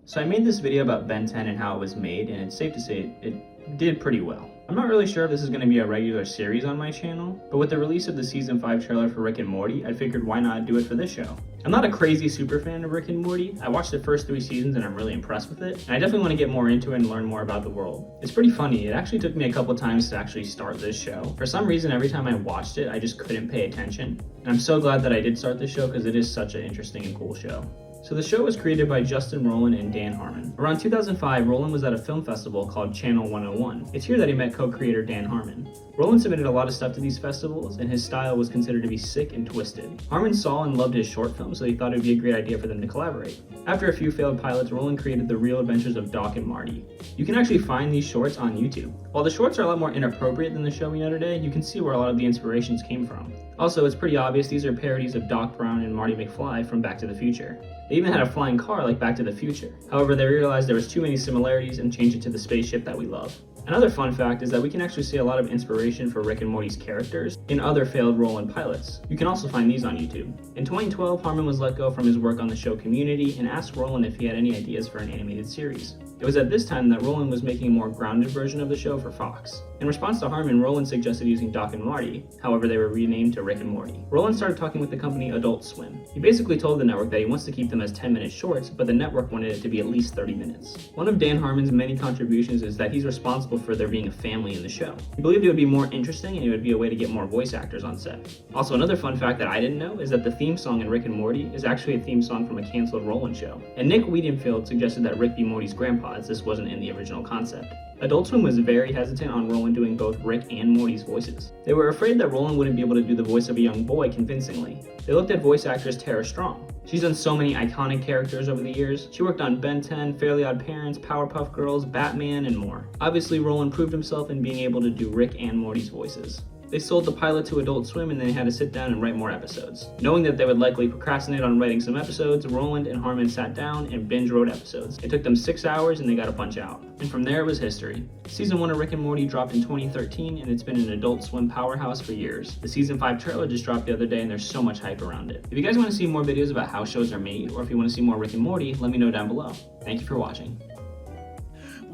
So I made this video about Ben 10 and how it was made, and it's safe to say it did pretty well. I'm not really sure if this is going to be a regular series on my channel, but with the release of the season 5 trailer for Rick and Morty, I figured why not do it for this show. I'm not a crazy super fan of Rick and Morty. I watched the first 3 seasons and I'm really impressed with it, and I definitely want to get more into it and learn more about the world. It's pretty funny. It actually took me a couple times to actually start this show. For some reason, every time I watched it, I just couldn't pay attention, and I'm so glad that I did start this show because it is such an interesting and cool show. So the show was created by Justin Roiland and Dan Harmon. Around 2005, Roiland was at a film festival called Channel 101. It's here that he met co-creator Dan Harmon. Roiland submitted a lot of stuff to these festivals, and his style was considered to be sick and twisted. Harmon saw and loved his short film, so he thought it would be a great idea for them to collaborate. After a few failed pilots, Roiland created the real adventures of Doc and Marty. You can actually find these shorts on YouTube. While the shorts are a lot more inappropriate than the show we know today, you can see where a lot of the inspirations came from. Also, it's pretty obvious these are parodies of Doc Brown and Marty McFly from Back to the Future. They even had a flying car like Back to the Future. However, they realized there was too many similarities and changed it to the spaceship that we love. Another fun fact is that we can actually see a lot of inspiration for Rick and Morty's characters in other failed Roiland pilots. You can also find these on YouTube. In 2012, Harmon was let go from his work on the show Community and asked Roiland if he had any ideas for an animated series. It was at this time that Roiland was making a more grounded version of the show for Fox. In response to Harmon, Roiland suggested using Doc and Marty, however they were renamed to Rick and Morty. Roiland started talking with the company Adult Swim. He basically told the network that he wants to keep them as 10-minute shorts, but the network wanted it to be at least 30 minutes. One of Dan Harmon's many contributions is that he's responsible for there being a family in the show. He believed it would be more interesting and it would be a way to get more voice actors on set. Also, another fun fact that I didn't know is that the theme song in Rick and Morty is actually a theme song from a canceled Roiland show. And Nick Wiedenfield suggested that Rick be Morty's grandpa, as this wasn't in the original concept. Adult Swim was very hesitant on Roiland doing both Rick and Morty's voices. They were afraid that Roiland wouldn't be able to do the voice of a young boy convincingly. They looked at voice actress Tara Strong. She's done so many iconic characters over the years. She worked on Ben 10, Fairly Odd Parents, Powerpuff Girls, Batman, and more. Obviously, Roiland proved himself in being able to do Rick and Morty's voices. They sold the pilot to Adult Swim and they had to sit down and write more episodes. Knowing that they would likely procrastinate on writing some episodes, Roiland and Harmon sat down and binge wrote episodes. It took them 6 hours and they got a bunch out. And from there it was history. Season 1 of Rick and Morty dropped in 2013 and it's been an Adult Swim powerhouse for years. The season 5 trailer just dropped the other day and there's so much hype around it. If you guys want to see more videos about how shows are made, or if you want to see more Rick and Morty, let me know down below. Thank you for watching.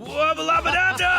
Wubba-lubba-dub-dub!